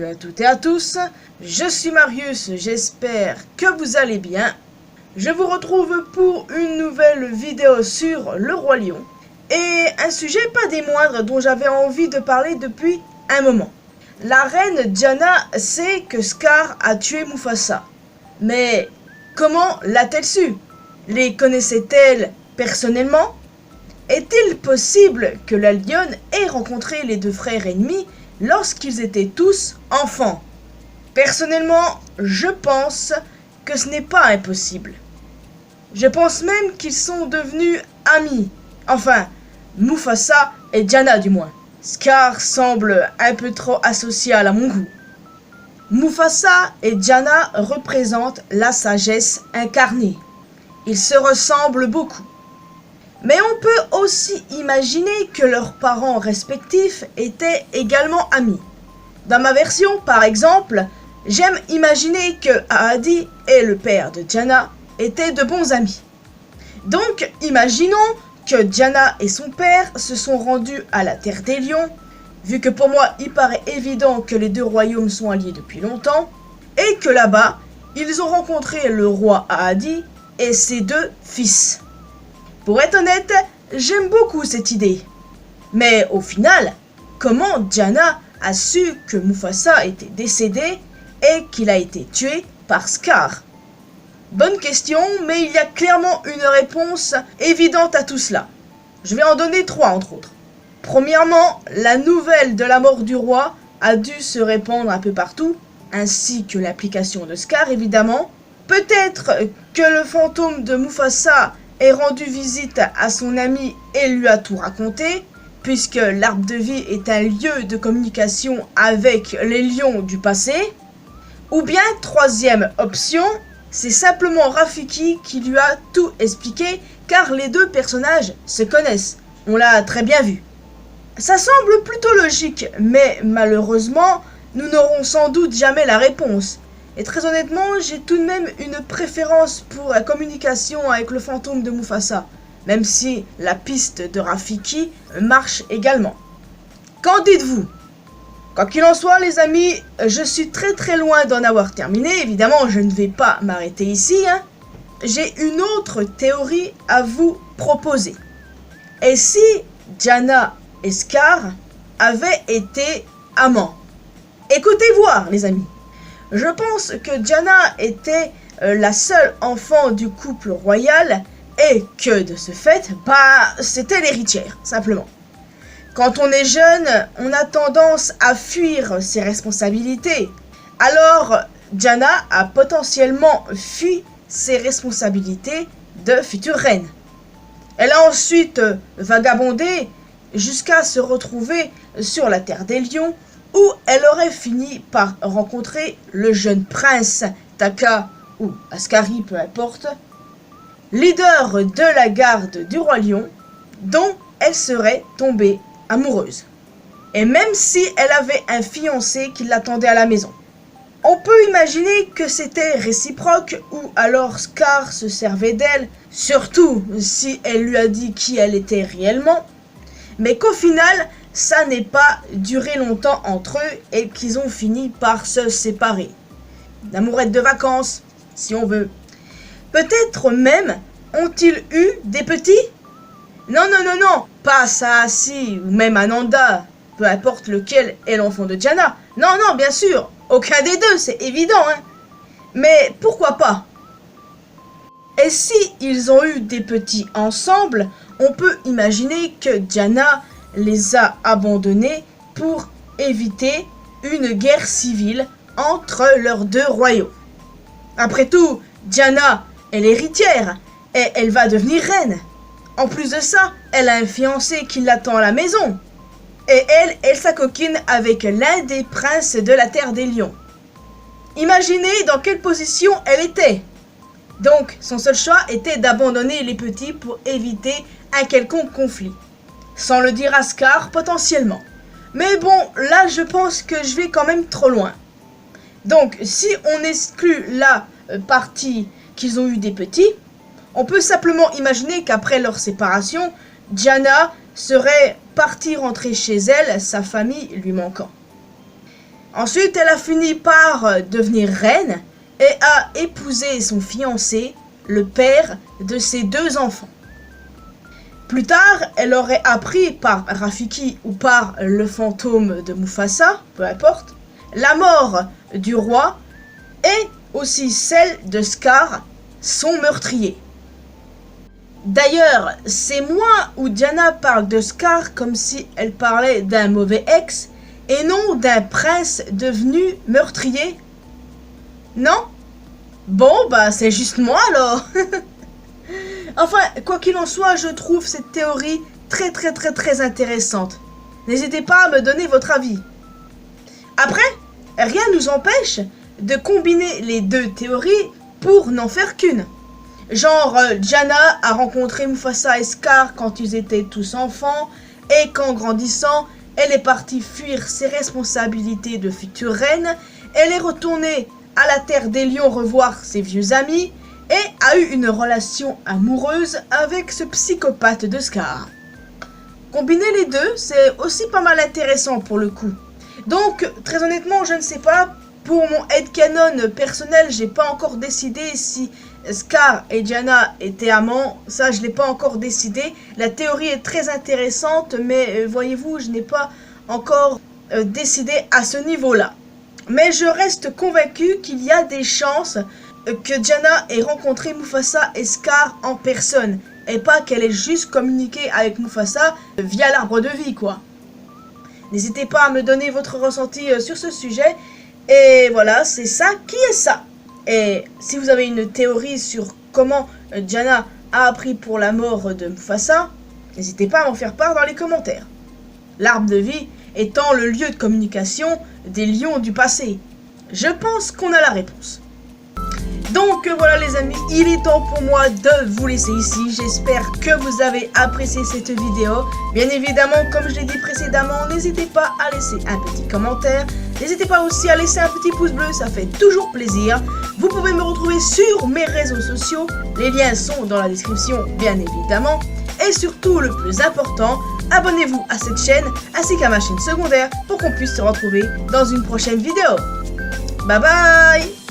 salut à toutes et à tous, je suis Marius, j'espère que vous allez bien. Je vous retrouve pour une nouvelle vidéo sur le Roi Lion et un sujet pas des moindres dont j'avais envie de parler depuis un moment. La reine Diana sait que Scar a tué Mufasa, mais comment l'a-t-elle su? Les connaissait-elle personnellement? Est-il possible que la lionne ait rencontré les deux frères ennemis lorsqu'ils étaient tous enfants? Personnellement, je pense que ce n'est pas impossible. Je pense même qu'ils sont devenus amis. Enfin, Mufasa et Diana du moins. Scar semble un peu trop associé à mon goût. Mufasa et Diana représentent la sagesse incarnée. Ils se ressemblent beaucoup. Mais on peut aussi imaginer que leurs parents respectifs étaient également amis. Dans ma version, par exemple, j'aime imaginer que Aadi et le père de Diana étaient de bons amis. Donc, imaginons que Diana et son père se sont rendus à la Terre des Lions, vu que pour moi, il paraît évident que les deux royaumes sont alliés depuis longtemps, et que là-bas, ils ont rencontré le roi Aadi et ses deux fils. Pour être honnête, j'aime beaucoup cette idée. Mais au final, comment Diana a su que Mufasa était décédé et qu'il a été tué par Scar? Bonne question, mais il y a clairement une réponse évidente à tout cela. Je vais en donner 3 entre autres. Premièrement, la nouvelle de la mort du roi a dû se répandre un peu partout, ainsi que l'application de Scar évidemment. Peut-être que le fantôme de Mufasa ait rendu visite à son ami et lui a tout raconté, puisque l'arbre de vie est un lieu de communication avec les lions du passé. Ou bien, troisième option, c'est simplement Rafiki qui lui a tout expliqué, car les deux personnages se connaissent, on l'a très bien vu. Ça semble plutôt logique, mais malheureusement, nous n'aurons sans doute jamais la réponse. Et très honnêtement, j'ai tout de même une préférence pour la communication avec le fantôme de Mufasa, même si la piste de Rafiki marche également. Qu'en dites-vous? Quoi qu'il en soit, les amis, je suis très loin d'en avoir terminé. Évidemment, je ne vais pas m'arrêter ici. J'ai une autre théorie à vous proposer. Et si Diana et Scar avaient été amants? Écoutez voir, les amis. Je pense que Diana était la seule enfant du couple royal et que de ce fait, c'était l'héritière, simplement. Quand on est jeune, on a tendance à fuir ses responsabilités. Alors, Diana a potentiellement fui ses responsabilités de future reine. Elle a ensuite vagabondé jusqu'à se retrouver sur la Terre des Lions, où elle aurait fini par rencontrer le jeune prince Taka ou Askari, peu importe, leader de la garde du roi lion, dont elle serait tombée amoureuse. Et même si elle avait un fiancé qui l'attendait à la maison. On peut imaginer que c'était réciproque ou alors Scar se servait d'elle, surtout si elle lui a dit qui elle était réellement, mais qu'au final, ça n'est pas duré longtemps entre eux et qu'ils ont fini par se séparer. D'amourette de vacances, si on veut. Peut-être même ont-ils eu des petits? Non, pas Saasi ou même Ananda, peu importe lequel est l'enfant de Diana. Non, bien sûr, aucun des deux, c'est évident, Mais pourquoi pas? Et si ils ont eu des petits ensemble, on peut imaginer que Diana les a abandonnés pour éviter une guerre civile entre leurs deux royaumes. Après tout, Diana est l'héritière et elle va devenir reine. En plus de ça, elle a un fiancé qui l'attend à la maison. Et elle s'acoquine avec l'un des princes de la Terre des Lions. Imaginez dans quelle position elle était. Donc, son seul choix était d'abandonner les petits pour éviter un quelconque conflit. Sans le dire à Scar, potentiellement. Mais bon, là, je pense que je vais quand même trop loin. Donc, si on exclut la partie qu'ils ont eu des petits, on peut simplement imaginer qu'après leur séparation, Diana serait partie rentrer chez elle, sa famille lui manquant. Ensuite, elle a fini par devenir reine et a épousé son fiancé, le père de ses 2 enfants. Plus tard, elle aurait appris par Rafiki ou par le fantôme de Mufasa, peu importe, la mort du roi et aussi celle de Scar, son meurtrier. D'ailleurs, c'est moi où Diana parle de Scar comme si elle parlait d'un mauvais ex et non d'un prince devenu meurtrier. Non? Bon, bah c'est juste moi alors. Enfin, quoi qu'il en soit, je trouve cette théorie très intéressante. N'hésitez pas à me donner votre avis. Après, rien ne nous empêche de combiner les 2 théories pour n'en faire qu'une. Genre, Diana a rencontré Mufasa et Scar quand ils étaient tous enfants, et qu'en grandissant, elle est partie fuir ses responsabilités de future reine, elle est retournée à la terre des lions revoir ses vieux amis, et a eu une relation amoureuse avec ce psychopathe de Scar. Combiner les 2, c'est aussi pas mal intéressant pour le coup. Donc, très honnêtement, je ne sais pas. Pour mon headcanon personnel, j'ai pas encore décidé si Scar et Diana étaient amants. Ça, je l'ai pas encore décidé. La théorie est très intéressante, mais voyez-vous, je n'ai pas encore décidé à ce niveau-là. Mais je reste convaincu qu'il y a des chances que Diana ait rencontré Mufasa et Scar en personne. Et pas qu'elle ait juste communiqué avec Mufasa via l'arbre de vie, quoi. N'hésitez pas à me donner votre ressenti sur ce sujet. Et voilà, c'est ça qui est ça. Et si vous avez une théorie sur comment Diana a appris pour la mort de Mufasa, n'hésitez pas à m'en faire part dans les commentaires. L'arbre de vie étant le lieu de communication des lions du passé. Je pense qu'on a la réponse. Donc voilà les amis, il est temps pour moi de vous laisser ici. J'espère que vous avez apprécié cette vidéo. Bien évidemment, comme je l'ai dit précédemment, n'hésitez pas à laisser un petit commentaire. N'hésitez pas aussi à laisser un petit pouce bleu, ça fait toujours plaisir. Vous pouvez me retrouver sur mes réseaux sociaux. Les liens sont dans la description, bien évidemment. Et surtout, le plus important, abonnez-vous à cette chaîne ainsi qu'à ma chaîne secondaire pour qu'on puisse se retrouver dans une prochaine vidéo. Bye bye!